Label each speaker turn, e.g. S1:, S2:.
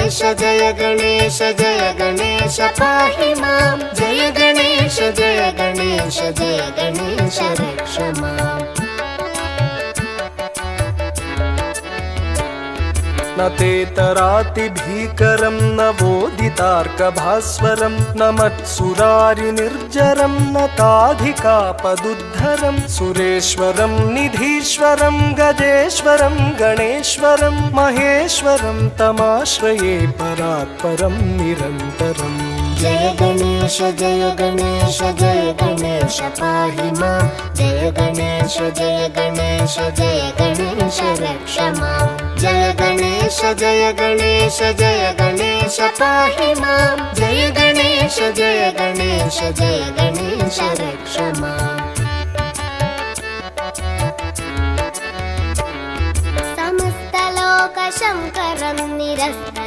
S1: गणेश जय गणेश जय गणेश पाहि मां जय गणेश जय गणेश जय गणेश रक्ष माम्
S2: न तेतरातिभीकरं न वोदितार्कभास्वरं न मत्सुरारिनिर्जरं न ताधिकापदुद्धरं सुरेश्वरं निधीश्वरं गजेश्वरं गणेश्वरं महेश्वरं तमाश्रये परात्परं निरन्तरम्
S1: जय गणेश जय गणेश जय गणेश पाहि मां जय गणेश जय गणेश जय गणेश रक्ष मां जय गणेश जय गणेश जय गणेश पाहि मां जय गणेश जय गणेश जय गणेश रक्ष माम् समस्तलोकशङ्करं निरस्त